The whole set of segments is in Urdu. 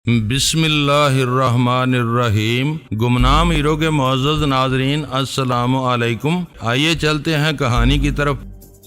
بسم اللہ الرحمن الرحیم۔ گمنام ہیرو کے معزز ناظرین، السلام علیکم۔ آئیے چلتے ہیں کہانی کی طرف۔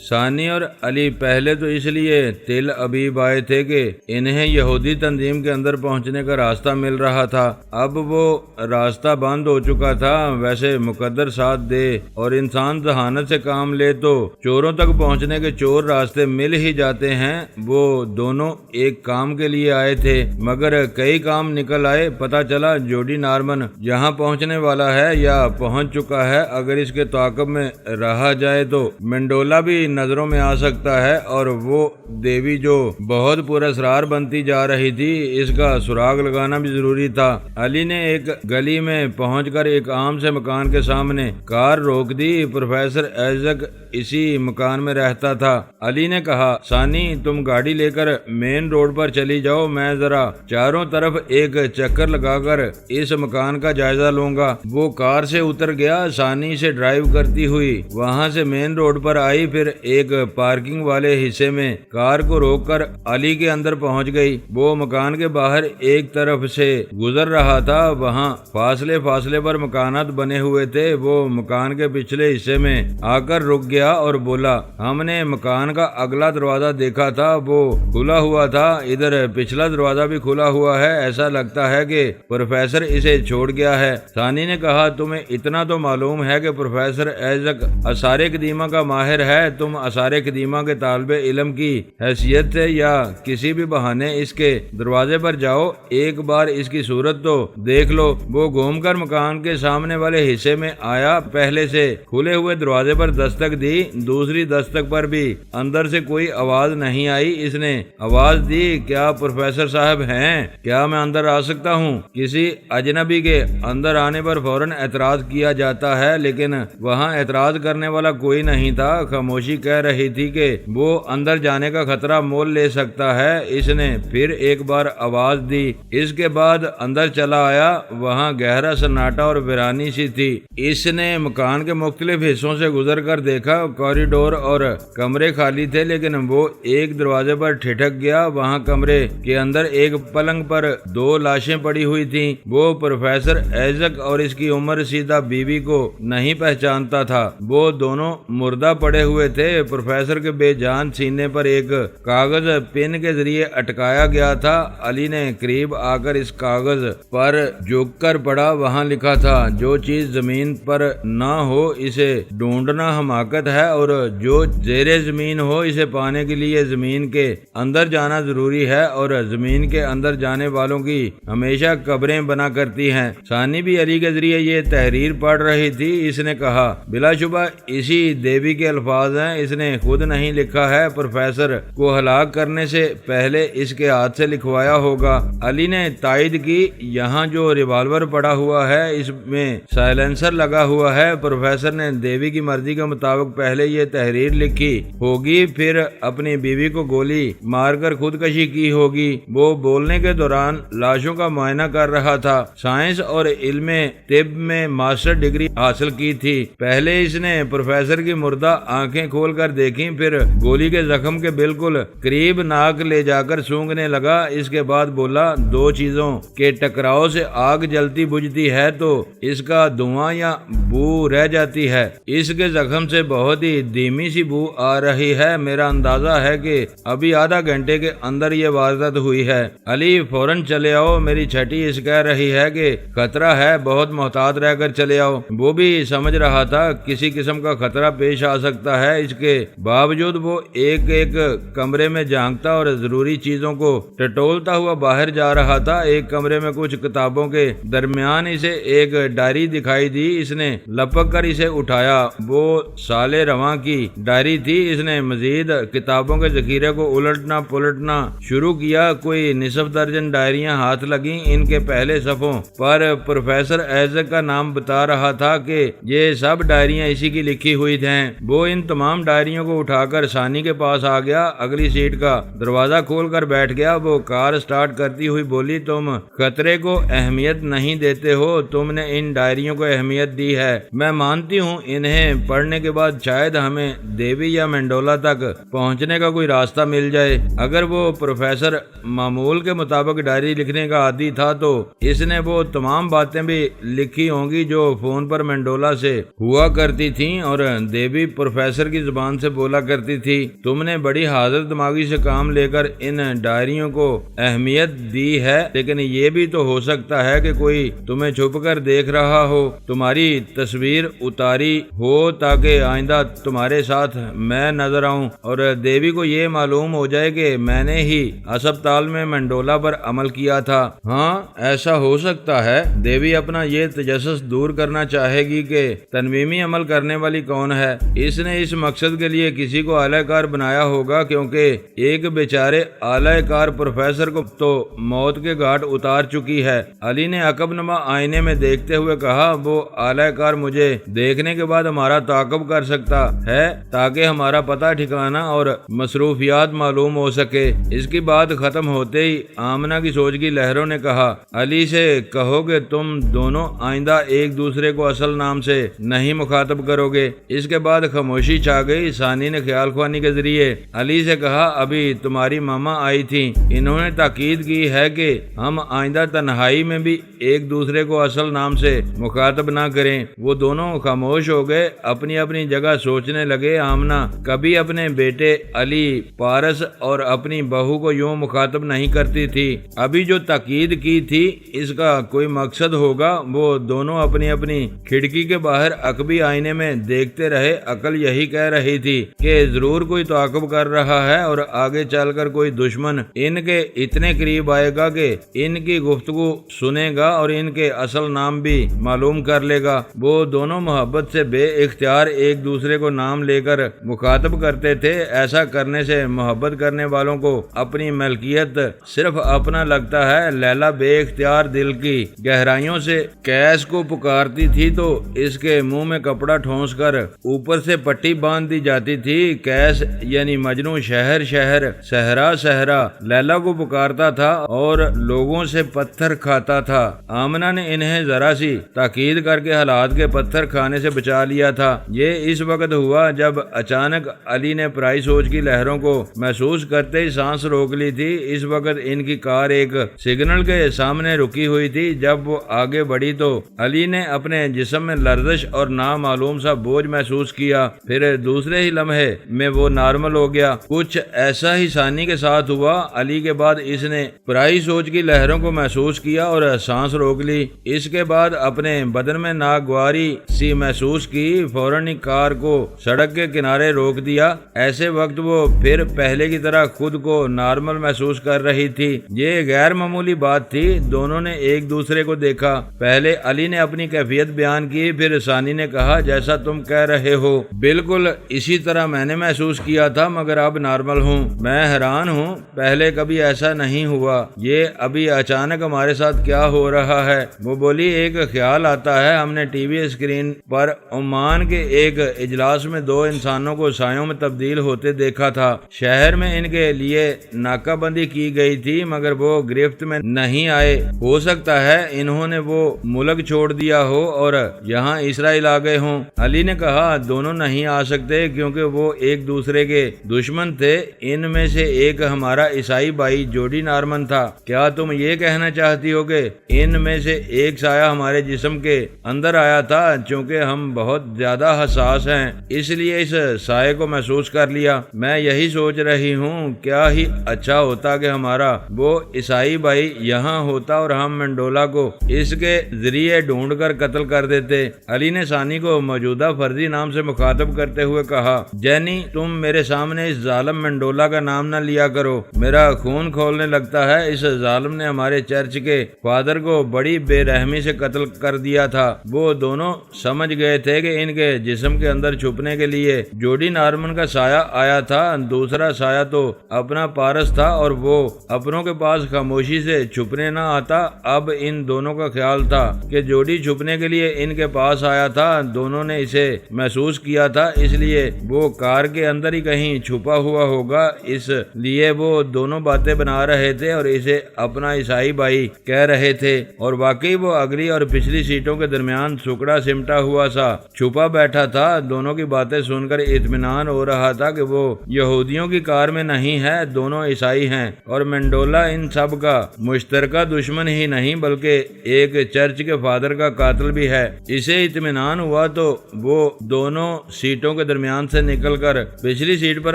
ثانی اور علی پہلے تو اس لیے تل ابیب آئے تھے کہ انہیں یہودی تنظیم کے اندر پہنچنے کا راستہ مل رہا تھا۔ اب وہ راستہ بند ہو چکا تھا۔ ویسے مقدر ساتھ دے اور انسان ذہانت سے کام لے تو چوروں تک پہنچنے کے چور راستے مل ہی جاتے ہیں۔ وہ دونوں ایک کام کے لیے آئے تھے، مگر کئی کام نکل آئے۔ پتہ چلا جوڈی نارمن یہاں پہنچنے والا ہے یا پہنچ چکا ہے۔ اگر اس کے تعاقب میں رہا جائے تو منڈولا بھی نظروں میں آ سکتا ہے، اور وہ دیوی جو بہت پر اسرار بنتی جا رہی تھی، اس کا سراغ لگانا بھی ضروری تھا۔ علی نے ایک گلی میں پہنچ کر ایک عام سے مکان کے سامنے کار روک دی۔ پروفیسر ایزک اسی مکان میں رہتا تھا۔ علی نے کہا، ثانی تم گاڑی لے کر مین روڈ پر چلی جاؤ، میں ذرا چاروں طرف ایک چکر لگا کر اس مکان کا جائزہ لوں گا۔ وہ کار سے اتر گیا، ثانی سے ڈرائیو کرتی ہوئی وہاں سے مین روڈ پر آئی، پھر ایک پارکنگ والے حصے میں کار کو روک کر علی کے اندر پہنچ گئی۔ وہ مکان کے باہر ایک طرف سے گزر رہا تھا، وہاں فاصلے پر مکانات بنے ہوئے تھے۔ وہ مکان کے پچھلے حصے میں آ کر رک گیا اور بولا، ہم نے مکان کا اگلا دروازہ دیکھا تھا، وہ کھلا ہوا تھا، ادھر پچھلا دروازہ بھی کھلا ہوا ہے، ایسا لگتا ہے کہ پروفیسر اسے چھوڑ گیا ہے۔ ثانی نے کہا، تمہیں اتنا تو معلوم ہے کہ پروفیسر ایزک آثار قدیمہ کا ماہر ہے، تم آثار قدیمہ کے طالب علم کی حیثیت سے یا کسی بھی بہانے اس کے دروازے پر جاؤ، ایک بار اس کی صورت تو دیکھ لو۔ وہ گھوم کر مکان کے سامنے والے حصے میں آیا، پہلے سے کھلے ہوئے دروازے پر دستک دی، دوسری دستک پر بھی اندر سے کوئی آواز نہیں آئی۔ اس نے آواز دی، کیا پروفیسر صاحب ہیں؟ کیا میں اندر آ سکتا ہوں؟ کسی اجنبی کے اندر آنے پر فوراً اعتراض کیا جاتا ہے، لیکن وہاں اعتراض کرنے والا کوئی نہیں تھا۔ خاموشی کہہ رہی تھی کہ وہ اندر جانے کا خطرہ مول لے سکتا ہے۔ اس نے پھر ایک بار آواز دی، اس کے بعد اندر چلا آیا۔ وہاں گہرا سناٹا اور ویرانی سی تھی۔ اس نے مکان کے مختلف حصوں سے گزر کر دیکھا، کوریڈور اور کمرے خالی تھے، لیکن وہ ایک دروازے پر ٹھٹک گیا۔ وہاں کمرے کے اندر ایک پلنگ پر دو لاشیں پڑی ہوئی تھیں۔ وہ پروفیسر ایزک اور اس کی عمر رسیدہ بیوی کو نہیں پہچانتا تھا، وہ دونوں مردہ پڑے ہوئے تھے۔ پروفیسر کے بے جان سینے پر ایک کاغذ پن کے ذریعے اٹکایا گیا تھا۔ علی نے قریب آ کر اس کاغذ پر جھک کر پڑھا، وہاں لکھا تھا، جو چیز زمین پر نہ ہو اسے ڈھونڈنا حماقت ہے، اور جو زیر زمین ہو اسے پانے کے لیے زمین کے اندر جانا ضروری ہے، اور زمین کے اندر جانے والوں کی ہمیشہ قبریں بنا کرتی ہیں۔ ثانی بھی علی کے ذریعے یہ تحریر پڑھ رہی تھی۔ اس نے کہا، بلا شبہ اسی دیوی کے الفاظ ہیں، اس نے خود نہیں لکھا ہے، پروفیسر کو ہلاک کرنے سے پہلے اس کے ہاتھ سے لکھوایا ہوگا۔ علی نے تائید کی، یہاں جو ریوالور پڑا ہوا ہے اس میں سائلنسر لگا ہوا ہے، پروفیسر نے دیوی کی مرضی کے مطابق پہلے یہ تحریر لکھی ہوگی، پھر اپنی بیوی کو گولی مار کر خودکشی کی ہوگی۔ وہ بولنے کے دوران لاشوں کا معائنہ کر رہا تھا۔ سائنس اور علم طب میں ماسٹر ڈگری حاصل کی تھی۔ پہلے اس نے پروفیسر کی مردہ آنکھیں کھول کر دیکھیں، پھر گولی کے زخم کے بالکل قریب ناک لے جا کر سونگھنے لگا۔ اس کے بعد بولا، دو چیزوں کے ٹکراؤ سے آگ جلتی بجھتی ہے تو اس کا دھواں یا بو رہ جاتی ہے، اس کے زخم سے بہت ہی دھیمی سی بو آ رہی ہے، میرا اندازہ ہے کہ ابھی آدھا گھنٹے کے اندر یہ واردات ہوئی ہے۔ علی، فوراً چلے آؤ، میری چھٹی اس کہہ رہی ہے کہ خطرہ ہے، بہت محتاط رہ کر چلے آؤ۔ وہ بھی سمجھ رہا تھا کسی قسم کا خطرہ پیش آ سکتا ہے، اس کے باوجود وہ ایک ایک کمرے میں جھانکتا اور ضروری چیزوں کو ٹٹولتا ہوا باہر جا رہا تھا۔ ایک کمرے میں کچھ کتابوں کے درمیان اسے ایک ڈائری دکھائی دی۔ اس نے لپک کر اسے اٹھایا، وہ سال رواں کی ڈائری تھی۔ اس نے مزید کتابوں کے ذخیرے کو الٹنا پلٹنا شروع کیا، کوئی نصف درجن ڈائریاں ہاتھ لگیں۔ ان کے پہلے صفحوں پر پروفیسر ایزک کا نام بتا رہا تھا کہ یہ سب ڈائریاں اسی کی لکھی ہوئی ہیں۔ وہ ان تمام تمام ڈائریوں کو اٹھا کر ثانی کے پاس آ گیا، اگلی سیٹ کا دروازہ کھول کر بیٹھ گیا۔ وہ کار سٹارٹ کرتی ہوئی بولی، تم خطرے کو اہمیت نہیں دیتے ہو، تم نے ان ڈائریوں کو اہمیت دی ہے۔ میں مانتی ہوں انہیں پڑھنے کے بعد شاید ہمیں دیوی یا مینڈولا تک پہنچنے کا کوئی راستہ مل جائے۔ اگر وہ پروفیسر معمول کے مطابق ڈائری لکھنے کا عادی تھا تو اس نے وہ تمام باتیں بھی لکھی ہوں گی جو فون پر مینڈولا سے ہوا کرتی تھیں اور دیوی پروفیسر کی زبان سے بولا کرتی تھی۔ تم نے بڑی حاضر دماغی سے کام لے کر ان ڈائریوں کو اہمیت دی ہے، لیکن یہ بھی تو ہو سکتا ہے کہ کوئی تمہیں چھپ کر دیکھ رہا ہو، تمہاری تصویر اتاری ہو تاکہ آئندہ تمہارے ساتھ میں نظر آؤں اور دیوی کو یہ معلوم ہو جائے کہ میں نے ہی اسپتال میں مینڈولا پر عمل کیا تھا۔ ہاں ایسا ہو سکتا ہے۔ دیوی اپنا یہ تجسس دور کرنا چاہے گی کہ تنویمی عمل کرنے والی کون ہے۔ اس نے اس مقصد کے لیے کسی کو اعلی کار بنایا ہوگا، کیونکہ ایک بیچارے اعلی کار پروفیسر کو تو موت کے گھاٹ اتار چکی ہے۔ علی نے عقب نما آئینے میں دیکھتے ہوئے کہا، وہ اعلی کار مجھے دیکھنے کے بعد ہمارا تعاقب کر سکتا ہے تاکہ ہمارا پتہ ٹھکانہ اور مصروفیات معلوم ہو سکے۔ اس کی بات ختم ہوتے ہی آمنہ کی سوچ کی لہروں نے کہا، علی سے کہو کہ تم دونوں آئندہ ایک دوسرے کو اصل نام سے نہیں مخاطب کرو گے۔ اس کے بعد خاموشی چھا گئی۔ ثانی نے خیال خوانی کے ذریعے علی سے کہا، ابھی تمہاری ماما آئی تھی، انہوں نے تاکید کی ہے کہ ہم آئندہ تنہائی میں بھی ایک دوسرے کو اصل نام سے مخاطب نہ کریں۔ وہ دونوں خاموش ہو گئے، اپنی اپنی جگہ سوچنے لگے۔ آمنہ کبھی اپنے بیٹے علی پارس اور اپنی بہو کو یوں مخاطب نہیں کرتی تھی۔ ابھی جو تاکید کی تھی اس کا کوئی مقصد ہوگا۔ وہ دونوں اپنی اپنی کھڑکی کے باہر عقبی آئینے میں دیکھتے رہے۔ عقل یہی کہہ رہی تھی کہ ضرور کوئی تعاقب کر رہا ہے اور آگے چل کر کوئی دشمن ان کے اتنے قریب آئے گا کہ ان کی گفتگو سنے گا اور ان کے اصل نام بھی معلوم کر لے گا۔ وہ دونوں محبت سے بے اختیار ایک دوسرے کو نام لے کر مخاطب کرتے تھے۔ ایسا کرنے سے محبت کرنے والوں کو اپنی ملکیت صرف اپنا لگتا ہے۔ لیلا بے اختیار دل کی گہرائیوں سے کیس کو پکارتی تھی تو اس کے منہ میں کپڑا ٹھونس کر اوپر سے پٹی باندھ دی جاتی تھی۔ کیس یعنی مجنوں شہر شہر صحرا صحرا لیلا کو پکارتا تھا اور لوگوں سے پتھر کھاتا تھا۔ آمنہ نے انہیں ذرا سی تاکید کر کے حالات کے پتھر کھانے سے بچا لیا تھا۔ یہ اس وقت ہوا جب اچانک علی نے پرائی سوچ کی لہروں کو محسوس کرتے ہی سانس روک لی تھی۔ اس وقت ان کی کار ایک سگنل کے سامنے رکی ہوئی تھی۔ جب وہ آگے بڑھی تو علی نے اپنے جسم میں لرزش اور نامعلوم سا بوجھ محسوس کیا، پھر دوسرے ہی لمحے میں وہ نارمل ہو گیا۔ کچھ ایسا ہی ثانی کے ساتھ ہوا۔ علی کے بعد اس نے پرائی سوچ کی لہروں کو محسوس کیا اور سانس روک لی۔ اس کے بعد اپنے بدن میں ناگواری سی محسوس کی، فوراً ہی کار کو سڑک کے کنارے روک دیا۔ ایسے وقت وہ پھر پہلے کی طرح خود کو نارمل محسوس کر رہی تھی۔ یہ غیر معمولی بات تھی۔ دونوں نے ایک دوسرے کو دیکھا۔ پہلے علی نے اپنی کیفیت بیان کی، پھر ثانی نے کہا، جیسا تم کہہ رہے ہو بالکل اسی طرح میں نے محسوس کیا تھا، مگر اب نارمل ہوں۔ میں حیران ہوں، پہلے کبھی ایسا نہیں ہوا۔ یہ ابھی اچانک ہمارے ساتھ کیا ہو رہا ہے؟ وہ بولی، ایک خیال آتا ہے ہم نے ٹی وی اسکرین پر عمان کے ایک اجلاس میں دو انسانوں کو سایوں میں تبدیل ہوتے دیکھا تھا۔ شہر میں ان کے لیے ناکہ بندی کی گئی تھی مگر وہ گرفت میں نہیں آئے۔ ہو سکتا ہے انہوں نے وہ ملک چھوڑ دیا ہو اور یہاں اسرائیل آ گئے ہوں۔ علی نے کہا، دونوں نہیں آ سکتے کیونکہ وہ ایک دوسرے کے دشمن تھے۔ ان میں سے ایک ہمارا عیسائی بھائی جوڈی نارمن تھا۔ کیا تم یہ کہنا چاہتی ہو کہ ان میں سے ایک سایہ ہمارے جسم کے اندر آیا تھا؟ چونکہ ہم بہت زیادہ حساس ہیں اس لیے اس سائے کو محسوس کر لیا۔ میں یہی سوچ رہی ہوں، کیا ہی اچھا ہوتا کہ ہمارا وہ عیسائی بھائی یہاں ہوتا اور ہم مینڈولا کو اس کے ذریعے ڈھونڈ کر قتل کر دیتے۔ علی نے ثانی کو موجودہ فرضی نام سے مخاطب کرتے ہوئے کہا، جینی تم میرے سامنے اس ظالم مینڈولا کا نام نہ لیا کرو، میرا خون کھولنے لگتا ہے۔ اس ظالم نے ہمارے چرچ کے فادر کو بڑی بے رحمی سے قتل کر دیا تھا۔ وہ دونوں سمجھ گئے تھے کہ ان کے جسم کے اندر چھپنے کے لیے جوڈی نارمن کا سایہ آیا تھا۔ دوسرا سایہ تو اپنا پارس تھا اور وہ اپنوں کے پاس خاموشی سے چھپنے نہ آتا۔ اب ان دونوں کا خیال تھا کہ جوڈی چھپنے کے لیے ان کے پاس آیا تھا۔ دونوں نے اسے محسوس کیا تھا، اس لیے لیے وہ کار کے اندر ہی کہیں چھپا ہوا ہوگا، اس لیے وہ دونوں باتیں بنا رہے تھے اور اسے اپنا عیسائی بھائی کہہ رہے تھے، اور واقعی وہ اگلی اور پچھلی سیٹوں کے درمیان سکڑا سمٹا ہوا سا چھپا بیٹھا تھا۔ دونوں کی باتیں سن کر اطمینان ہو رہا تھا کہ وہ یہودیوں کی کار میں نہیں ہے، دونوں عیسائی ہیں، اور مینڈولا ان سب کا مشترکہ دشمن ہی نہیں بلکہ ایک چرچ کے فادر کا قاتل بھی ہے۔ اسے اطمینان ہوا تو وہ دونوں سیٹوں کے درمیان سے نکل کر پچھلی سیٹ پر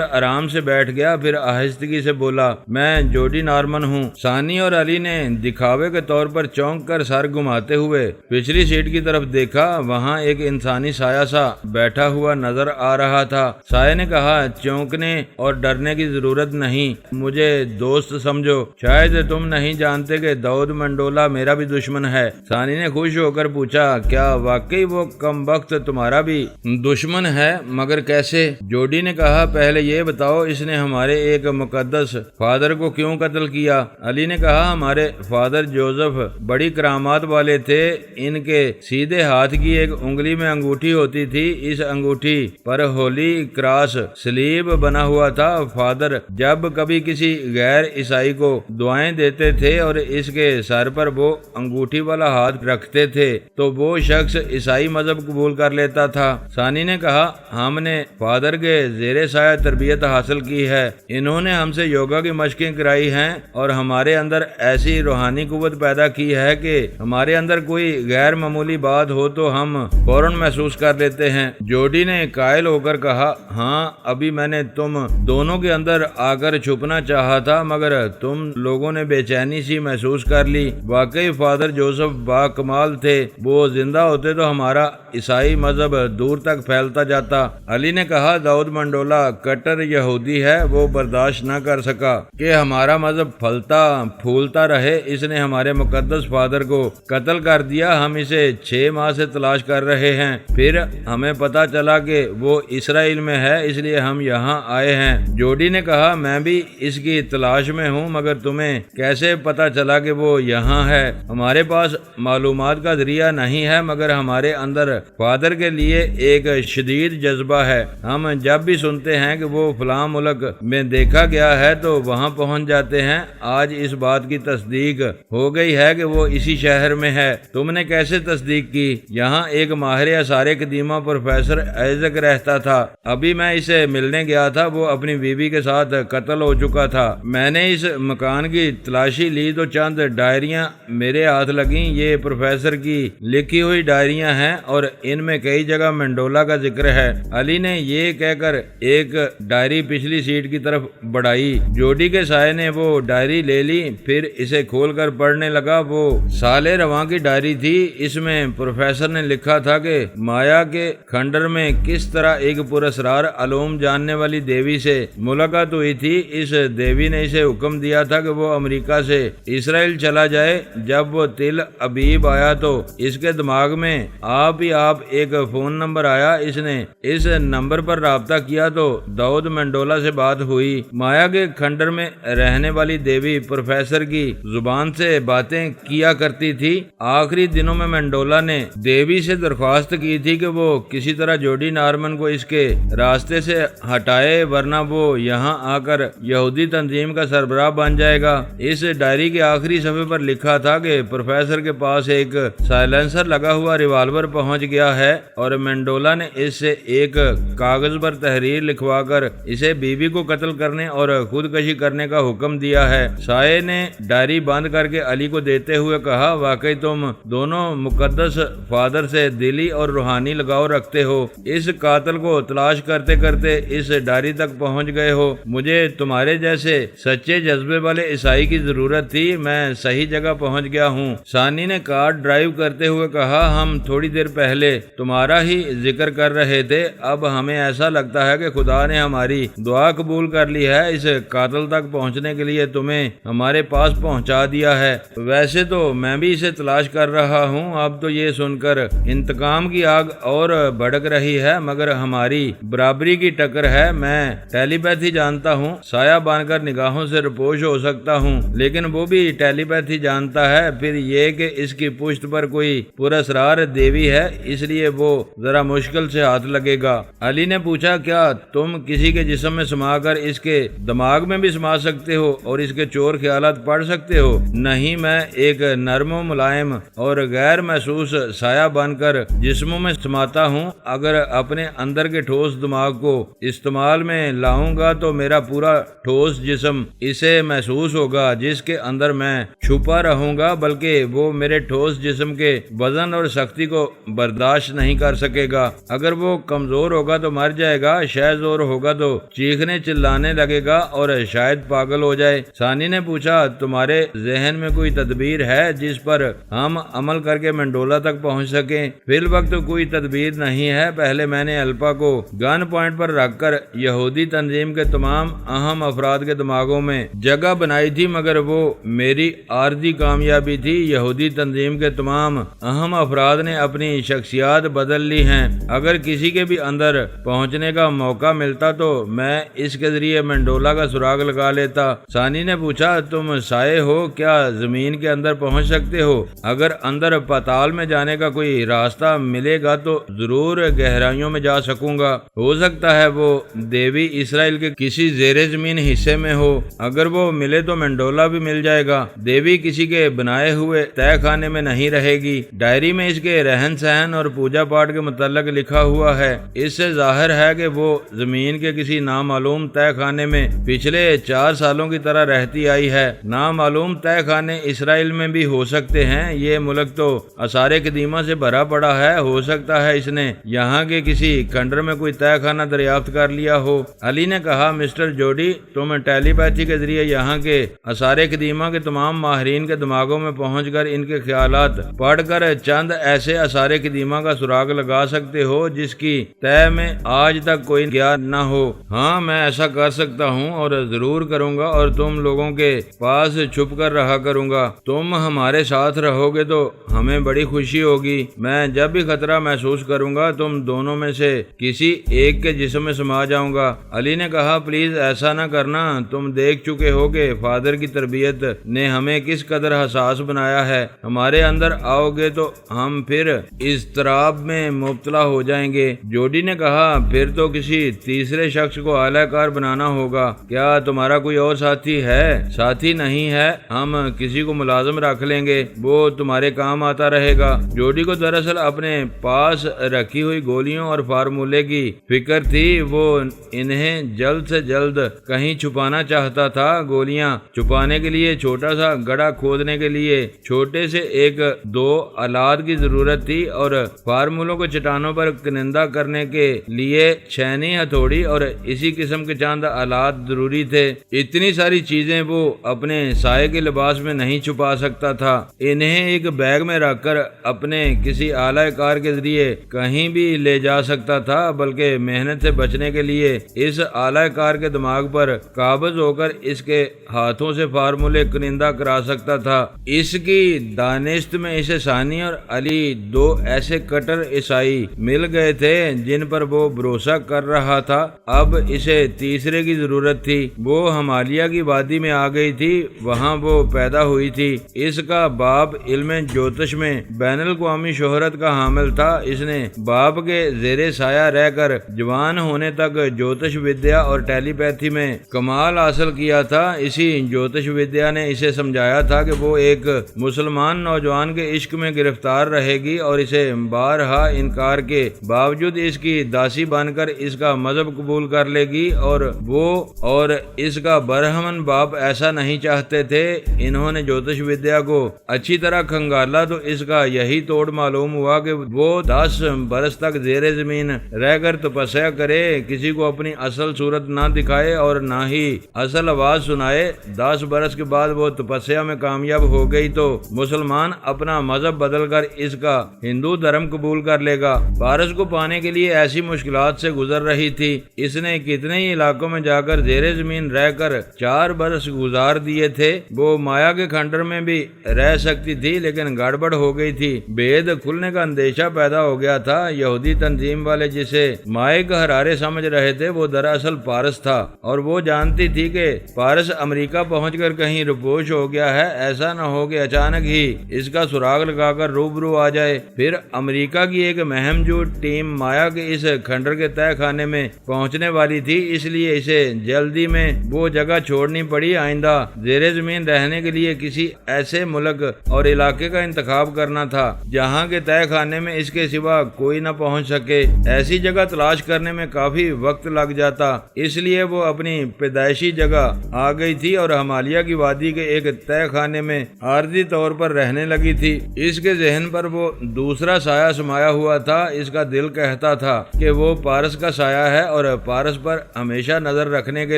آرام سے بیٹھ گیا، پھر آہستگی سے بولا، میں جوڈی نارمن ہوں۔ ثانی اور علی نے دکھاوے کے طور پر چونک کر سر گھماتے ہوئے پچھلی سیٹ کی طرف دیکھا، وہاں ایک انسانی سایہ سا بیٹھا ہوا نظر آ رہا تھا۔ سایہ نے کہا، چونکنے اور ڈرنے کی ضرورت نہیں، مجھے دوست سمجھو، شاید تم نہیں جانتے کہ داؤد مینڈولا میرا بھی دشمن ہے۔ ثانی نے خوش ہو کر پوچھا، کیا واقعی وہ کم وقت تمہارا بھی دشمن ہے؟ مگر کیسے؟ جوڈی نے کہا، پہلے یہ بتاؤ اس نے ہمارے ایک مقدس فادر کو کیوں قتل کیا؟ علی نے کہا، ہمارے فادر جوزف بڑی کرامات والے تھے، ان کے سیدھے ہاتھ کی ایک انگلی میں انگوٹھی ہوتی تھی، اس انگوٹھی پر ہولی کراس سلیب بنا ہوا تھا۔ فادر جب کبھی کسی غیر عیسائی کو دعائیں دیتے تھے اور اس کے سر پر وہ انگوٹھی والا ہاتھ رکھتے تھے تو وہ شخص عیسائی مذہب قبول کر لیتا تھا۔ ثانی نے کہا، ہم نے فادر کے زیر سایہ تربیت حاصل کی ہے، انہوں نے ہم سے یوگا کی مشقیں کرائی ہیں اور ہمارے اندر ایسی روحانی قوت پیدا کی ہے کہ ہمارے اندر کوئی غیر معمولی بات ہو تو ہم فوراً محسوس کر لیتے ہیں۔ جوڈی نے قائل ہو کر کہا، ہاں ابھی میں نے تم دونوں کے اندر آ کر چھپنا چاہا تھا مگر تم لوگوں نے بے چینی سی محسوس کر لی۔ واقعی فادر جوزف با کمال تھے، وہ زندہ ہوتے تو ہمارا عیسائی مذہب دور تک پھیلتا جاتا۔ علی نے کہا، داؤد مینڈولا کٹر یہودی ہے، وہ برداشت نہ کر سکا کہ ہمارا مذہب پھلتا پھولتا رہے، اس نے ہمارے مقدس فادر کو قتل کر دیا۔ ہم اسے 6 ماہ سے تلاش کر رہے ہیں، پھر ہمیں پتا چلا کہ وہ اسرائیل میں ہے، اس لیے ہم یہاں آئے ہیں۔ جوڈی نے کہا، میں بھی اس کی تلاش میں ہوں، مگر تمہیں کیسے پتا چلا کہ وہ یہاں ہے؟ ہمارے پاس معلومات کا ذریعہ نہیں ہے مگر ہمارے اندر فادر کے لیے ایک شدید جذبہ ہے۔ ہم جب بھی سنتے ہیں کہ وہ فلاں ملک میں دیکھا گیا ہے تو وہاں پہنچ جاتے ہیں۔ آج اس بات کی تصدیق ہو گئی ہے کہ وہ اسی شہر میں ہے۔ تم نے کیسے تصدیق کی؟ یہاں ایک ماہر آثار قدیمہ پروفیسر ایزک رہتا تھا، ابھی میں اسے ملنے گیا تھا، وہ اپنی بیوی کے ساتھ قتل ہو چکا تھا۔ میں نے اس مکان کی تلاشی لی تو چند ڈائریاں میرے ہاتھ لگیں، یہ پروفیسر کی لکھی ہوئی ڈائریاں ہیں اور ان میں کئی جگہ مینڈولا کا ذکر ہے۔ علی نے یہ کہہ کر ایک ڈائری پچھلی سیٹ کی طرف بڑھائی۔ جوڈی کے سائے نے وہ ڈائری لے لی، پھر اسے کھول کر پڑھنے لگا۔ وہ سال رواں کی ڈائری تھی، اس میں پروفیسر نے لکھا تھا کہ مایا کے کھنڈر میں کس طرح ایک پراسرار علوم جاننے والی دیوی سے ملاقات ہوئی تھی۔ اس دیوی نے اسے حکم دیا تھا کہ وہ امریکہ سے اسرائیل چلا جائے۔ جب وہ تل ابیب آیا تو اس کے دماغ میں آپ ہی آپ ایک فون نمبر آیا، اس نے اس نمبر پر رابطہ کیا تو داؤد مینڈولا سے بات ہوئی۔ مایا کے کھنڈر میں رہنے والی دیوی پروفیسر کی زبان سے باتیں کیا کرتی تھی۔ آخری دنوں میں مینڈولا نے دیوی سے درخواست کی تھی کہ وہ کسی طرح جوڈی نارمن کو اس کے راستے سے ہٹائے ورنہ وہ یہاں آ کر یہودی تنظیم کا سربراہ بن جائے گا۔ اس ڈائری کے آخری صفحے پر لکھا تھا کہ پروفیسر کے پاس ایک سائلنسر لگا ہوا ریوالور پہنچ گیا ہے اور مینڈولا نے اس سے ایک کاغذ پر تحریر لکھوا کر اسے بیوی کو قتل کرنے اور خودکشی کرنے کا حکم دیا ہے۔ سائے نے ڈائری بند کر کے علی کو دیتے ہوئے کہا، واقعی تم دونوں مقدس فادر سے دلی اور روحانی لگاؤ رکھتے ہو، اس قاتل کو تلاش کرتے کرتے اس ڈائری تک پہنچ گئے ہو۔ مجھے تمہارے جیسے سچے جذبے والے عیسائی کی ضرورت تھی، میں صحیح جگہ پہنچ گیا ہوں۔ ثانی نے کار ڈرائیو کرتے ہوئے کہا، ہم تھوڑی دیر پہلے تمہارا ہی ذکر کر رہے تھے، اب ہمیں ایسا لگتا ہے کہ خدا نے ہماری دعا قبول کر لی ہے، اس قاتل تک پہنچنے کے لیے تمہیں ہمارے پاس پہنچا دیا ہے۔ ویسے تو میں بھی اسے تلاش کر رہا ہوں۔ اب تو یہ سن کر انتقام کی آگ اور بھڑک رہی ہے مگر ہماری برابری کی ٹکر ہے۔ میں ٹیلی پیتھی جانتا ہوں، سایہ بن کر نگاہوں سے رپوش ہو سکتا ہوں لیکن وہ بھی ٹیلی پیتھی جانتا ہے۔ پھر یہ کہ اس کی پشت پر کوئی پراسرار دیوی ہے، اس لیے وہ ذرا مشکل سے ہاتھ لگے گا۔ علی نے پوچھا کیا تم کسی کے جسم میں سما کر اس کے دماغ میں بھی سما سکتے ہو اور اس کے چور خیالات پڑھ سکتے ہو؟ نہیں، میں ایک نرم و ملائم اور غیر محسوس سایہ بن کر جسموں میں سماتا ہوں۔ اگر اپنے اندر کے ٹھوس دماغ کو استعمال میں لاؤں گا تو میرا پورا ٹھوس جسم اسے محسوس ہوگا جس کے اندر میں چھپا رہوں گا، بلکہ وہ میرے ٹھوس جسم کے وزن اور سختی کو برداشت نہیں کر سکے گا۔ اگر وہ کمزور ہوگا تو مر جائے گا، شاید زور ہوگا تو چیخنے چلانے لگے گا اور شاید پاگل ہو جائے۔ ثانی نے پوچھا تمہارے ذہن میں کوئی تدبیر ہے جس پر ہم عمل کر کے منڈولا تک پہنچ سکیں؟ فی الوقت کوئی تدبیر نہیں ہے۔ پہلے میں نے الپا کو گن پوائنٹ پر رکھ کر یہودی تنظیم کے تمام اہم افراد کے دماغوں میں جگہ بنائی تھی، مگر وہ میری عارضی کامیابی تھی۔ یہودی تنظیم کے تمام اہم افراد نے اپنی شخصیات بدل لی ہیں۔ اگر کسی کے بھی اندر پہنچنے کا موقع ملتا تو میں اس کے ذریعے منڈولا کا سراغ لگا لیتا۔ ثانی نے پوچھا تم سائے ہو، کیا زمین کے اندر پہنچ سکتے ہو؟ اگر اندر پاتال میں جانے کا کوئی راستہ ملے گا تو ضرور گہرائیوں میں جا سکوں گا۔ ہو سکتا ہے وہ دیوی اسرائیل کے کسی زیر زمین حصے میں ہو، اگر وہ ملے تو منڈولا بھی مل جائے گا۔ دیوی کسی کے بنائے ہوئے تہہ خانے میں نہیں رہے گی۔ ڈائری میں اس کے رہن سہن اور پوجا پاٹ کے متعلق لکھا ہوا ہے۔ اس سے ظاہر ہے کہ وہ زمین کے کسی نامعلوم تہہ خانے میں پچھلے 4 سالوں کی طرح رہتی آئی ہے۔ نامعلوم تہہ خانے اسرائیل میں بھی ہو سکتے ہیں۔ یہ ملک تو آثار قدیمہ سے بھرا پڑا ہے، ہو سکتا ہے اس نے یہاں کے کسی کھنڈر میں کوئی تہہ خانہ دریافت کر لیا ہو۔ علی نے کہا مسٹر جوڈی، تم ٹیلی پیتھی کے ذریعے یہاں کے آثار قدیمہ کے تمام ماہرین کے دماغوں میں پہنچ کر ان کے خیالات پڑھ کر چند ایسے آثار قدیمہ کا سراغ لگا سکتے ہو جس کی تہہ میں آج تک کوئی گیا نہ ہو۔ ہاں، میں ایسا کر سکتا ہوں اور ضرور کروں گا، اور تم لوگوں کے پاس چھپ کر رہا کروں گا۔ تم ہمارے ساتھ رہو گے تو ہمیں بڑی خوشی ہوگی۔ میں جب بھی خطرہ محسوس کروں گا تم دونوں میں سے کسی ایک کے جسم میں سما جاؤں گا۔ علی نے کہا پلیز ایسا نہ کرنا، تم دیکھ چکے ہو کہ فادر کی تربیت نے ہمیں کس قدر حساس بنایا ہے۔ ہمارے اندر آؤ گے تو ہم پھر اضطراب میں مبتلا ہو جائیں گے۔ جوڈی نے کہا پھر تو کسی تیسرے شخص کو اعلی کار بنانا ہوگا۔ کیا تمہارا کوئی اور ساتھی ہے؟ ساتھی نہیں ہے، ہم کسی کو ملازم رکھ لیں گے، وہ تمہارے کام آتا رہے گا۔ جوڈی کو دراصل اپنے پاس رکھی ہوئی گولیوں اور فارمولے کی فکر تھی۔ وہ انہیں جلد سے جلد کہیں چھپانا چاہتا تھا۔ گولیاں چھپانے کے لیے چھوٹا سا گڑھا کھودنے کے لیے چھوٹے سے 1-2 آلات کی ضرورت تھی، اور فارمولوں کو چٹانوں پر کنندہ کرنے کے لیے چھینی، ہتھوڑی اور اسی قسم کے چند آلات ضروری تھے۔ اتنی ساری چیزیں وہ اپنے سائے کے لباس میں نہیں چھپا سکتا تھا۔ انہیں ایک بیگ میں رکھ کر اپنے کسی اعلی کار کے ذریعے کہیں بھی لے جا سکتا تھا، بلکہ محنت سے بچنے کے لیے اس اعلی کار کے دماغ پر قابض ہو کر اس کے ہاتھوں سے فارمولے کنندہ کرا سکتا تھا۔ اس کی دانست میں اسے ثانی اور علی 2 ایسے کٹر عیسائی مل گئے تھے جن پر وہ بھروسہ کر رہا تھا۔ اب اسے تیسرے کی ضرورت تھی۔ وہ ہمالیہ کی وادی میں آ گئی تھی، وہاں وہ پیدا ہوئی تھی۔ اس کا باپ علم جوتش میں بین الاقوامی شہرت کا حامل تھا۔ اس نے باپ کے زیر سایہ رہ کر جوان ہونے تک جوتش ودیا اور ٹیلی پیتھی میں کمال حاصل کیا تھا۔ اسی جوتش ودیا نے اسے سمجھایا تھا کہ وہ ایک مسلمان نوجوان کے عشق میں گرفتار رہے گی اور اسے بارہا انکار کے باوجود اس کی داسی بن کر اس کا مذہب قبول کر لے گی، اور وہ اور اس کا برہمن باپ ایسا نہیں چاہتے تھے۔ انہوں نے جوتش ودیا کو اچھی طرح کھنگالا تو اس کا یہی توڑ معلوم ہوا کہ وہ 10 برس تک زیر زمین رہ کر تپسیا کرے، کسی کو اپنی اصل صورت نہ دکھائے اور نہ ہی اصل آواز سنائے۔ 10 برس کے بعد وہ تپسیا میں کامیاب ہو گئی تو مسلمان اپنا مذہب بدل کر اس کا ہندو دھرم قبول کر لے گا۔ پارس کو پانے کے لیے ایسی مشکلات سے گزر رہی تھی۔ اس نے کتنے ہی علاقوں میں جا کر زیر زمین رہ کر 4 برس گزار دیے تھے۔ وہ مایا کے کھنڈر میں بھی رہ سکتی تھی، لیکن گڑبڑ ہو گئی تھی۔ بید کھلنے کا اندیشہ پیدا ہو گیا تھا۔ یہودی تنظیم والے جسے مائع کا حرارے سمجھ رہے تھے وہ دراصل پارس تھا، اور وہ جانتی تھی کہ پارس امریکہ پہنچ کر کہیں روپوش ہو گیا ہے۔ ایسا نہ ہو کہ اچانک ہی اس کا سراغ لگا کر روبرو آ جائے۔ پھر امریکہ کی ایک مہم جو ٹیم مایا کے اس کھنڈر کے تہہ خانے میں پہنچنے والی تھی، اس لیے اسے جلدی میں وہ جگہ چھوڑنی پڑی۔ آئندہ زیر زمین رہنے کے لیے کسی ایسے ملک اور علاقے کا انتخاب کرنا تھا جہاں کے تہہ خانے میں اس کے سوا کوئی نہ پہنچ سکے۔ ایسی جگہ تلاش کرنے میں کافی وقت لگ جاتا، اس لیے وہ اپنی پیدائشی جگہ آ گئی تھی اور ہمالیہ کی وادی کے ایک تہہ خانے میں عارضی طور پر رہنے لگی تھی۔ اس کے ذہن پر وہ دوسرا سایہ سمایا ہوا تھا۔ اس کا دل کہتا تھا کہ وہ پارس کا سایہ ہے اور پارس پر ہمیشہ نظر رکھنے کے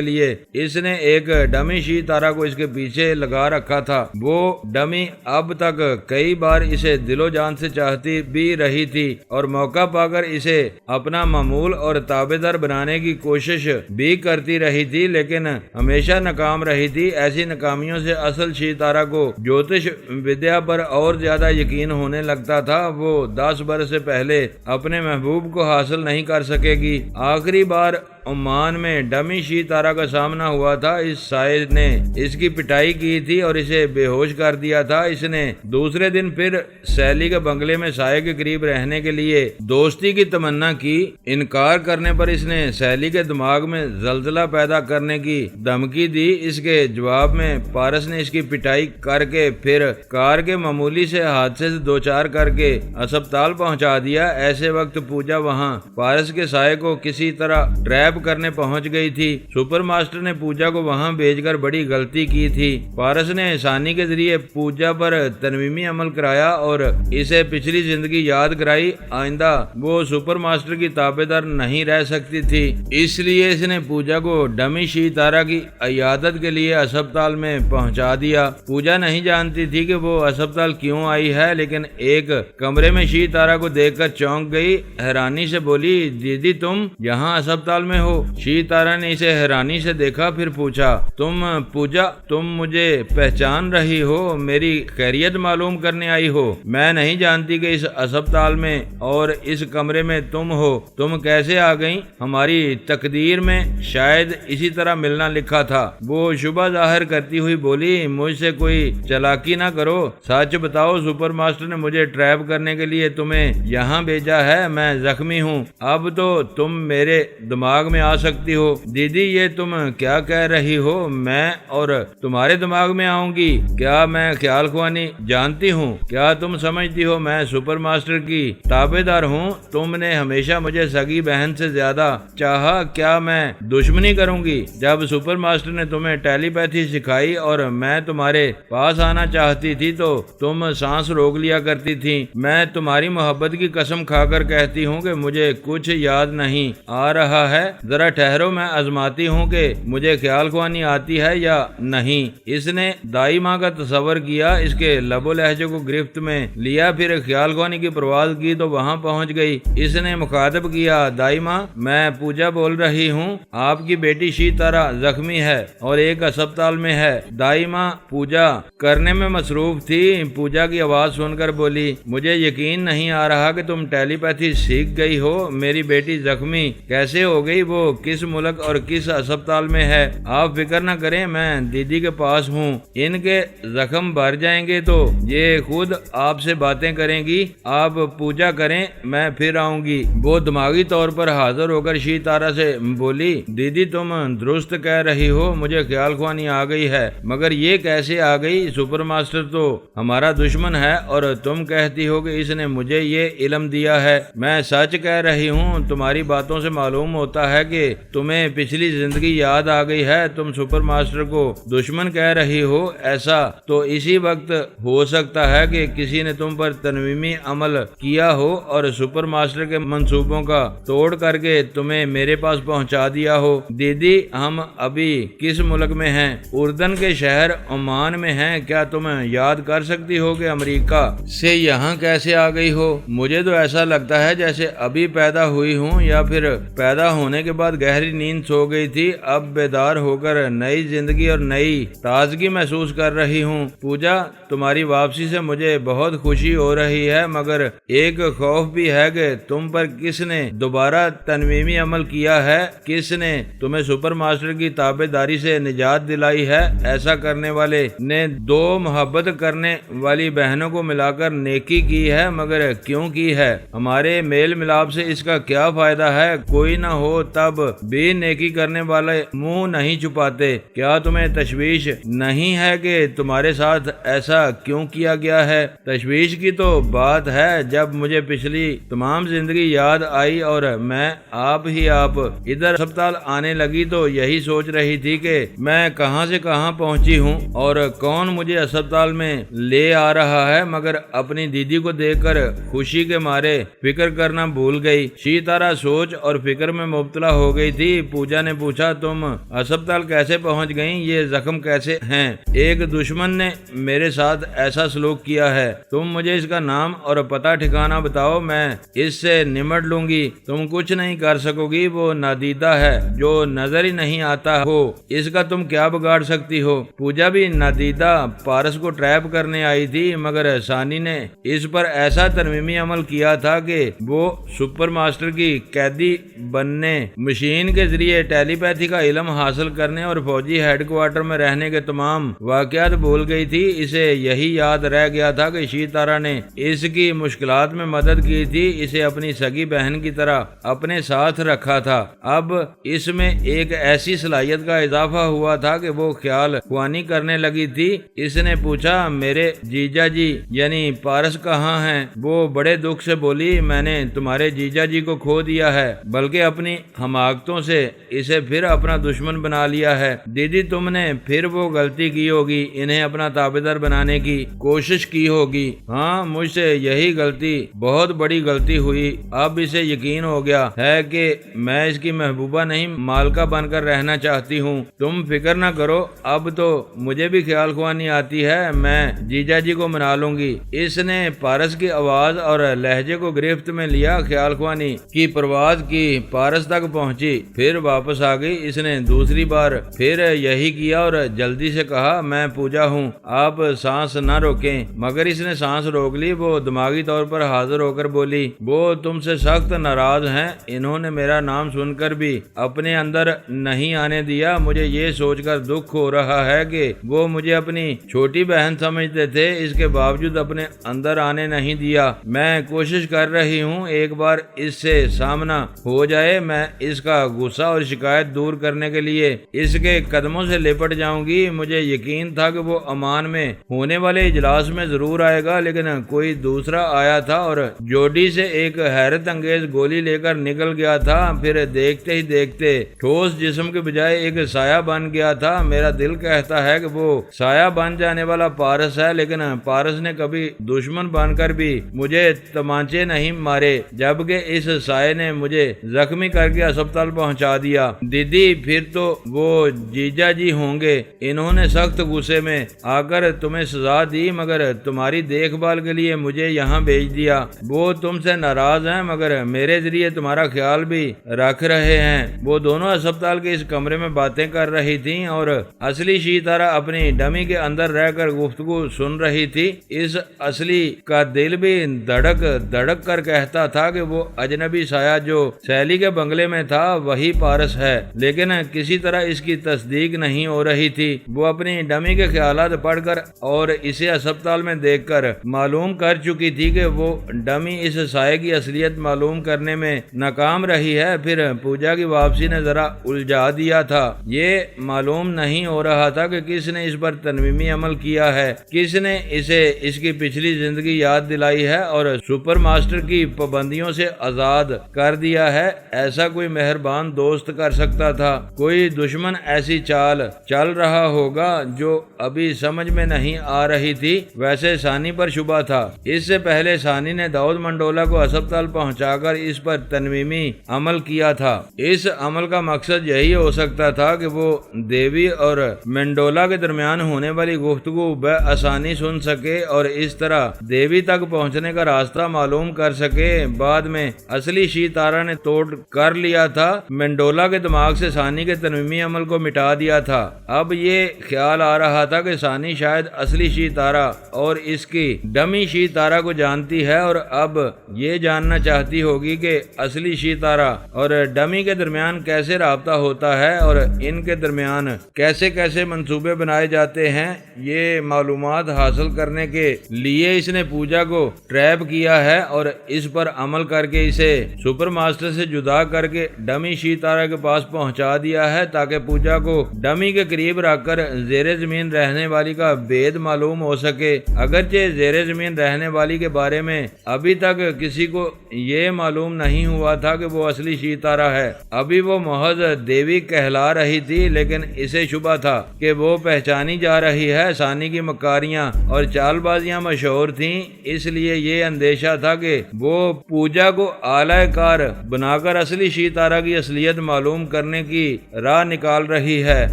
لیے اس نے ایک ڈمی شی تارا کو اس کے پیچھے لگا رکھا تھا۔ وہ ڈمی اب تک کئی بار اسے دل و جان سے چاہتی بھی رہی تھی اور موقع پا کر اسے اپنا معمول اور تابع دار بنانے کی کوشش بھی کرتی رہی تھی، لیکن ہمیشہ ناکام رہی تھی۔ ایسی ناکامیوں سے اصل شی تارا کو جوتش ودیا پر اور زیادہ یقین ہونے لگتا تھا۔ وہ 10 برس سے پہلے اپنے محبوب کو حاصل نہیں کر سکے گی۔ آخری بار عمان میں ڈمی شی تارا کا سامنا ہوا تھا۔ اس سائے نے اس کی پٹائی کی تھی اور اسے بے ہوش کر دیا تھا۔ اس نے دوسرے دن پھر سیلی کے بنگلے میں سائے کے قریب رہنے کے لیے دوستی کی تمنا کی۔ انکار کرنے پر اس نے سیلی کے دماغ میں زلزلہ پیدا کرنے کی دھمکی دی۔ اس کے جواب میں پارس نے اس کی پٹائی کر کے پھر کار کے معمولی سے حادثے سے دوچار کر کے اسپتال پہنچا دیا۔ ایسے وقت پوجا وہاں پارس کے سائے کو کسی طرح ٹریپ کرنے پہنچ گئی تھی۔ سپر ماسٹر نے پوجا کو وہاں بھیج کر بڑی غلطی کی تھی۔ پارس نے ثانی کے ذریعے پوجا پر تنویمی عمل کرایا اور اسے پچھلی زندگی یاد کرائی۔ آئندہ وہ سپر ماسٹر کی تابع دار نہیں رہ سکتی تھی، اس لیے اس نے پوجا کو ڈمی شی تارا کی عیادت کے لیے اسپتال میں پہنچا دیا۔ پوجا نہیں جانتی تھی کہ وہ اسپتال کیوں آئی ہے، لیکن ایک کمرے میں شی تارا کو دیکھ کر چونک گئی۔ حیرانی سے بولی، دیدی تم یہاں اسپتال میں ہو؟ شی تارا نے اسے حیرانی سے دیکھا، پھر پوچھا، تم پوجا، تم مجھے پہچان رہی ہو؟ میری خیریت معلوم کرنے آئی ہو؟ میں نہیں جانتی کہ اس اسپتال میں اور اس کمرے میں تم ہو۔ تم کیسے آ گئی؟ ہماری تقدیر میں شاید اسی طرح ملنا لکھا تھا۔ وہ شبہ ظاہر کرتی ہوئی بولی، مجھ سے کوئی چالاکی نہ کرو، سچ بتاؤ، سپر ماسٹر نے مجھے ٹریپ کرنے کے لیے تمہیں یہاں بھیجا ہے۔ میں زخمی ہوں، اب تو تم میرے دماغ میں آ سکتی ہو۔ دیدی یہ تم کیا کہہ رہی ہو؟ میں اور تمہارے دماغ میں آؤں گی؟ کیا میں خیال خوانی جانتی ہوں؟ کیا تم سمجھتی ہو میں سپر ماسٹر کی تابع دار ہوں؟ تم نے ہمیشہ مجھے سگی بہن سے زیادہ چاہا، کیا میں دشمنی کروں گی؟ جب سپر ماسٹر نے تمہیں ٹیلی پیتھی سکھائی اور میں تمہارے پاس آنا چاہتی تھی تو تم سانس روک لیا کرتی تھی۔ میں تمہاری محبت کی قسم کھا کر کہتی ہوں کہ مجھے کچھ یاد نہیں آ رہا ہے۔ ذرا ٹھہرو، میں آزماتی ہوں کہ مجھے خیال خوانی آتی ہے یا نہیں۔ اس نے دائی ماں کا تصور کیا، اس کے لب و لہجے کو گرفت میں لیا، پھر خیال خوانی کی پرواز کی تو وہاں پہنچ گئی۔ اس نے مخاطب کیا، دائی ماں، میں پوجا بول رہی ہوں، آپ کی بیٹی شی تارا زخمی ہے اور ایک اسپتال میں ہے۔ دائی ماں پوجا کرنے میں مصروف تھی۔ پوجا کی آواز سن کر بولی، مجھے یقین نہیں آ رہا کہ تم ٹیلی پیتھی سیکھ گئی ہو۔ میری بیٹی زخمی کیسے ہو گئی؟ وہ کس ملک اور کس اسپتال میں ہے؟ آپ فکر نہ کریں، میں دیدی کے پاس ہوں۔ ان کے زخم بھر جائیں گے تو یہ خود آپ سے باتیں کریں گی۔ آپ پوجا کریں، میں پھر آؤں گی۔ وہ دماغی طور پر حاضر ہو کر شی تارا سے بولی، دیدی تم درست کہہ رہی ہو، مجھے خیال خوانی آ گئی ہے، مگر یہ کیسے آ گئی؟ سپر ماسٹر تو ہمارا دشمن ہے اور تم کہتی ہو کہ اس نے مجھے یہ علم دیا ہے۔ میں سچ کہہ رہی ہوں، تمہاری باتوں سے معلوم ہوتا ہے کہ تمہیں پچھلی زندگی یاد آ گئی ہے۔ تم سپر ماسٹر کو دشمن کہہ رہی ہو، ایسا تو اسی وقت ہو سکتا ہے کہ کسی نے تم پر تنویمی عمل کیا ہو اور سپر ماسٹر کے منصوبوں کا توڑ کر کے تمہیں میرے پاس پہنچا دیا ہو۔ دیدی ہم ابھی کس ملک میں ہیں؟ اردن کے شہر عمان میں ہیں۔ کیا تم یاد کر سکتی ہو کہ امریکہ سے یہاں کیسے آ گئی ہو؟ مجھے تو ایسا لگتا ہے جیسے ابھی پیدا ہوئی ہوں یا پھر پیدا ہونے کے کے بعد گہری نیند سو گئی تھی، اب بیدار ہو کر نئی زندگی اور نئی تازگی محسوس کر رہی ہوں۔ پوجا، تمہاری واپسی سے مجھے بہت خوشی ہو رہی ہے، مگر ایک خوف بھی ہے کہ تم پر کس نے دوبارہ تنویمی عمل کیا ہے، کس نے تمہیں سپر ماسٹر کی تابع داری سے نجات دلائی ہے۔ ایسا کرنے والے نے دو محبت کرنے والی بہنوں کو ملا کر نیکی کی ہے، مگر کیوں کی ہے؟ ہمارے میل ملاپ سے اس کا کیا فائدہ ہے؟ کوئی نہ ہو تب بھی نیکی کرنے والے منہ نہیں چھپاتے۔ کیا تمہیں تشویش نہیں ہے کہ تمہارے ساتھ ایسا کیوں کیا گیا ہے؟ تشویش کی تو بات ہے جب مجھے پچھلی تمام زندگی یاد آئی اور میں آپ ادھر ہسپتال آنے لگی تو یہی سوچ رہی تھی کہ میں کہاں سے کہاں پہنچی ہوں اور کون مجھے ہسپتال میں لے آ رہا ہے، مگر اپنی دیدی کو دیکھ کر خوشی کے مارے فکر کرنا بھول گئی۔ سیتارا سوچ اور فکر میں مبتلا ہو گئی تھی۔ پوجا نے پوچھا، تم ہسپتال کیسے پہنچ گئیں؟ یہ زخم کیسے ہیں؟ ایک دشمن نے میرے ساتھ ایسا سلوک کیا ہے۔ تم مجھے اس کا نام اور پتہ ٹھکانہ بتاؤ، میں اس سے نمٹ لوں گی۔ تم کچھ نہیں کر سکو گی، وہ نادیدہ ہے جو نظر ہی نہیں آتا ہو، اس کا تم کیا بگاڑ سکتی ہو؟ پوجا بھی نادیدہ پارس کو ٹریپ کرنے آئی تھی، مگر ثانی نے اس پر ایسا ترمیمی عمل کیا تھا کہ وہ سپر ماسٹر کی قیدی بننے، مشین کے ذریعے ٹیلی پیتھی کا علم حاصل کرنے اور فوجی ہیڈ کوارٹر میں رہنے کے تمام واقعات بھول گئی تھی۔ اسے یہی یاد رہ گیا تھا کہ سیتارا نے اس کی مشکلات میں مدد کی تھی، اسے اپنی سگی بہن کی طرح اپنے ساتھ رکھا تھا۔ اب اس میں ایک ایسی صلاحیت کا اضافہ ہوا تھا کہ وہ خیال خوانی کرنے لگی تھی۔ اس نے پوچھا، میرے جیجا جی یعنی پارس کہاں ہیں؟ وہ بڑے دکھ سے بولی، میں نے تمہارے جیجا جی کو کھو دیا ہے، بلکہ اپنی حماقتوں سے اسے پھر اپنا دشمن بنا لیا ہے۔ دیدی، تم نے پھر وہ غلطی کی ہوگی، انہیں اپنا تابعدار بنانے کی کوشش کی ہوگی۔ ہاں، مجھ سے یہی غلطی، بہت بڑی غلطی ہوئی۔ اب اسے یقین ہو گیا ہے کہ میں اس کی محبوبہ نہیں مالکہ بن کر رہنا چاہتی ہوں۔ تم فکر نہ کرو، اب تو مجھے بھی خیال خوانی آتی ہے، میں جیجا جی کو منا لوں گی۔ اس نے پارس کی آواز اور لہجے کو گرفت میں لیا۔ خیال خوانی کی پرواز کی، پارس تک پہنچی، پھر واپس آ گئی۔ اس نے دوسری بار پھر یہی کیا اور جلدی سے کہا، میں پوجا ہوں، آپ سانس نہ روکیں۔ مگر اس نے سانس روک لی۔ وہ دماغی طور پر حاضر ہو کر بولی، وہ تم سے سخت ناراض ہیں، انہوں نے میرا نام سن کر بھی اپنے اندر نہیں آنے دیا۔ مجھے یہ سوچ کر دکھ ہو رہا ہے کہ وہ مجھے اپنی چھوٹی بہن سمجھتے تھے، اس کے باوجود اپنے اندر آنے نہیں دیا۔ میں کوشش کر رہی ہوں ایک بار اس سے سامنا ہو جائے، میں اس کا غصہ اور شکایت دور کرنے کے لیے اس کے قدموں سے لپٹ جاؤں گی۔ مجھے یقین تھا کہ وہ امان میں ہونے والے اجلاس میں ضرور آئے گا، لیکن کوئی دوسرا آیا تھا اور جوڈی سے ایک حیرت انگیز گولی لے کر نکل گیا تھا۔ پھر دیکھتے ہی دیکھتے ٹھوس جسم کے بجائے ایک سایہ بن گیا تھا۔ میرا دل کہتا ہے کہ وہ سایہ بن جانے والا پارس ہے، لیکن پارس نے کبھی دشمن بن کر بھی مجھے تمانچے نہیں مارے، جبکہ اس سایہ نے مجھے زخمی کر کے ہسپتال پہنچا دیا۔ دیدی، پھر تو وہ جیجا جی ہوں گے، انہوں نے سخت غصے میں آ کر تمہیں سزا دی، مگر تمہاری دیکھ بھال کے لیے مجھے یہاں بھیج دیا۔ وہ تم سے ناراض ہیں، مگر میرے ذریعے تمہارا خیال بھی رکھ رہے ہیں۔ وہ دونوں ہسپتال کے اس کمرے میں باتیں کر رہی تھیں اور اصلی سیتارا اپنی ڈمی کے اندر رہ کر گفتگو سن رہی تھی۔ اس اصلی کا دل بھی دھڑک دھڑک کر کہتا تھا کہ وہ اجنبی سایہ جو سیلی کے بنگلے میں تھا وہی پارس ہے، لیکن کسی طرح اس کی تصدیق نہیں ہو رہی تھی۔ وہ اپنی ڈمی کے خیالات پڑھ کر اور اسے ہسپتال میں دیکھ کر معلوم کر چکی تھی کہ وہ ڈمی اس سائے کی اصلیت معلوم کرنے میں ناکام رہی ہے۔ پھر پوجا کی واپسی نے ذرا الجھا دیا تھا۔ یہ معلوم نہیں ہو رہا تھا کہ کس نے اس پر تنویمی عمل کیا ہے، کس نے اسے اس کی پچھلی زندگی یاد دلائی ہے اور سپر ماسٹر کی پابندیوں سے آزاد کر دیا ہے۔ ایسا کوئی مہربان دوست کر سکتا تھا، کوئی دشمن ایسی چال چل رہا ہوگا جو ابھی سمجھ میں نہیں آ رہی تھی۔ ویسے ثانی پر شبہ تھا۔ اس سے پہلے ثانی نے داؤد منڈولا کو ہسپتال پہنچا کر اس پر تنویمی عمل کیا تھا۔ اس عمل کا مقصد یہی ہو سکتا تھا کہ وہ دیوی اور منڈولا کے درمیان ہونے والی گفتگو بے آسانی سن سکے اور اس طرح دیوی تک پہنچنے کا راستہ معلوم کر سکے۔ بعد میں اصلی سیتارا نے توڑ کر لیا دیا تھا، منڈولا کے دماغ سے ثانی کے ترمیمی عمل کو مٹا دیا تھا۔ اب یہ خیال آ رہا تھا کہ ثانی شاید اصلی شی تارا اور اس کی ڈمی شی تارا کو جانتی ہے اور اب یہ جاننا چاہتی ہوگی کہ اصلی شی تارا اور ڈمی کے درمیان کیسے رابطہ ہوتا ہے اور ان کے درمیان کیسے کیسے منصوبے بنائے جاتے ہیں۔ یہ معلومات حاصل کرنے کے لیے اس نے پوجا کو ٹریپ کیا ہے اور اس پر عمل کر کے اسے سپر ماسٹر سے جدا کر کے ڈمی شی تارا کے پاس پہنچا دیا ہے تاکہ پوجا کو ڈمی کے قریب رکھ کر زیر زمین رہنے والی کا بید معلوم ہو سکے۔ اگرچہ زیر زمین رہنے والی کے بارے میں ابھی تک کسی کو یہ معلوم نہیں ہوا تھا کہ وہ اصلی شی تارا ہے، ابھی وہ محض دیوی کہلا رہی تھی، لیکن اسے شبہ تھا کہ وہ پہچانی جا رہی ہے۔ ثانی کی مکاریاں اور چال بازیاں مشہور تھیں، اس لیے یہ اندیشہ تھا کہ وہ پوجا کو اعلی کار بنا کر اصلی شی تارا کی اصلیت معلوم کرنے کی راہ نکال رہی ہے۔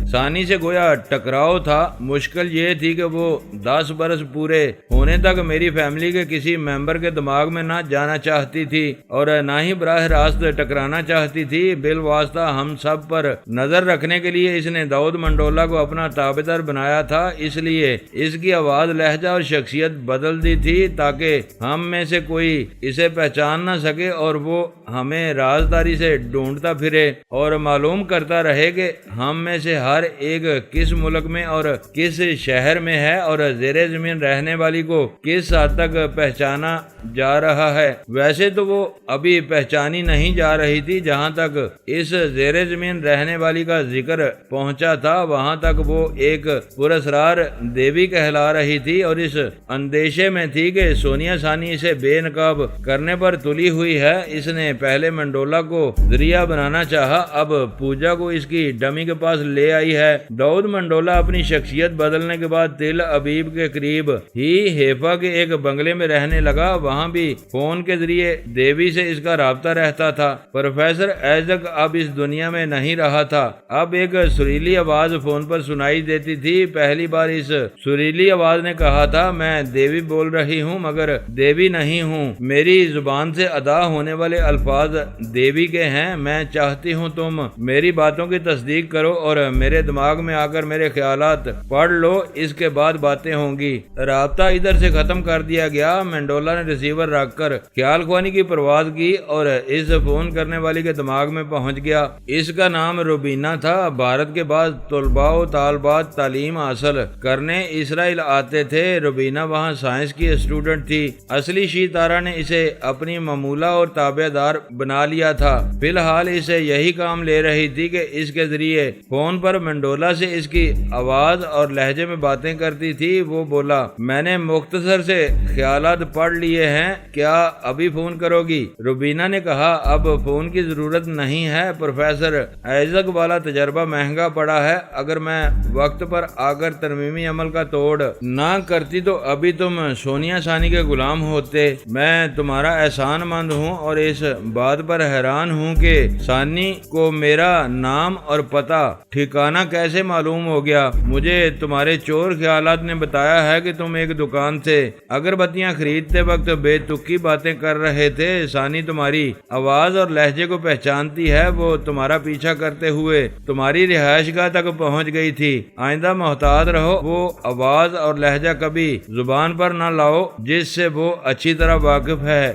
ثانی سے گویا ٹکراؤ تھا، مشکل یہ تھی کہ وہ 10 برس پورے ہونے تک میری فیملی کے کسی ممبر کے دماغ میں نہ جانا چاہتی تھی اور نہ ہی براہ راست ٹکرانا چاہتی تھی۔ بالواسطہ ہم سب پر نظر رکھنے کے لیے اس نے داؤد منڈولا کو اپنا تابعدار بنایا تھا، اس لیے اس کی آواز، لہجہ اور شخصیت بدل دی تھی تاکہ ہم میں سے کوئی اسے پہچان نہ سکے اور وہ ہمیں رازداری سے ڈھونڈتا پھرے اور معلوم کرتا رہے کہ ہم میں سے ہر ایک کس ملک میں اور کس شہر میں ہے اور زیر زمین رہنے والی کو کس حد تک پہچانا جا رہا ہے۔ ویسے تو وہ ابھی پہچانی نہیں جا رہی تھی، جہاں تک اس زیر زمین رہنے والی کا ذکر پہنچا تھا وہاں تک وہ ایک پراسرار دیوی کہلا رہی تھی اور اس اندیشے میں تھی کہ سونیا ثانی اسے بے نقاب کرنے پر تلی ہوئی ہے۔ اس نے پہلے منڈولا کو ذریعہ بنانا چاہا، اب پوجا کو اس کی ڈمی کے پاس لے آئی ہے۔ داؤد منڈولا اپنی شخصیت بدلنے کے بعد تل ابیب کے قریب ہی ہیفا کے ایک بنگلے میں رہنے لگا، وہاں بھی فون کے ذریعے دیوی سے اس کا رابطہ رہتا تھا۔ پروفیسر ایزک اب اس دنیا میں نہیں رہا تھا، اب ایک سریلی آواز فون پر سنائی دیتی تھی۔ پہلی بار اس سریلی آواز نے کہا تھا، میں دیوی بول رہی ہوں مگر دیوی نہیں ہوں، میری زبان سے ادا ہونے والے الفاظ دیوی کے ہیں، میں چاہتی ہوں تم میری باتوں کی تصدیق کرو اور میرے دماغ میں آ کر میرے خیالات پڑھ لو، اس کے بعد باتیں ہوں گی۔ رابطہ ادھر سے ختم کر دیا گیا۔ منڈولا نے ریسیور رکھ کر خیال خوانی کی پرواز کی اور اس فون کرنے والی کے دماغ میں پہنچ گیا۔ اس کا نام روبینہ تھا۔ بھارت کے بعد طلباء و طالبات تعلیم حاصل کرنے اسرائیل آتے تھے۔ روبینہ وہاں سائنس کی اسٹوڈنٹ تھی۔ اصلی شی تارا نے اسے اپنی ممولہ اور تابع دار بنا لیا تھا۔ فی الحال اسے یہی کام لے رہی تھی کہ اس کے ذریعے فون پر منڈولا سے اس کی آواز اور لہجے میں باتیں کرتی تھی۔ وہ بولا، میں نے مختصر سے خیالات پڑھ لیے ہیں، کیا ابھی فون کرو گی؟ روبینہ نے کہا، اب فون کی ضرورت نہیں ہے، پروفیسر ایزک والا تجربہ مہنگا پڑا ہے، اگر میں وقت پر آ کر ترمیمی عمل کا توڑ نہ کرتی تو ابھی تم سونیا ثانی کے غلام ہوتے۔ میں تمہارا احسان مند ہوں اور اس بات پر حیران ہوں کہ ثانی کو میرا نام اور پتہ ٹھکانہ کیسے معلوم ہو گیا۔ مجھے تمہارے چور خیالات نے بتایا ہے کہ تم ایک دکان سے اگربتیاں خریدتے وقت بے تکی باتیں کر رہے تھے۔ ثانی تمہاری آواز اور لہجے کو پہچانتی ہے، وہ تمہارا پیچھا کرتے ہوئے تمہاری رہائش گاہ تک پہنچ گئی تھی۔ آئندہ محتاط رہو، وہ آواز اور لہجہ کبھی زبان پر نہ لاؤ جس سے وہ اچھی طرح واقف ہے۔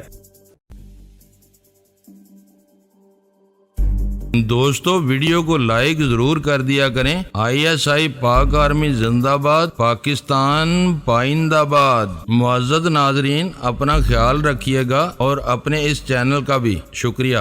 دوستو ویڈیو کو لائک ضرور کر دیا کریں۔ ISI پاک آرمی زندہ باد، پاکستان پائندہ باد۔ معزز ناظرین، اپنا خیال رکھیے گا اور اپنے اس چینل کا بھی شکریہ۔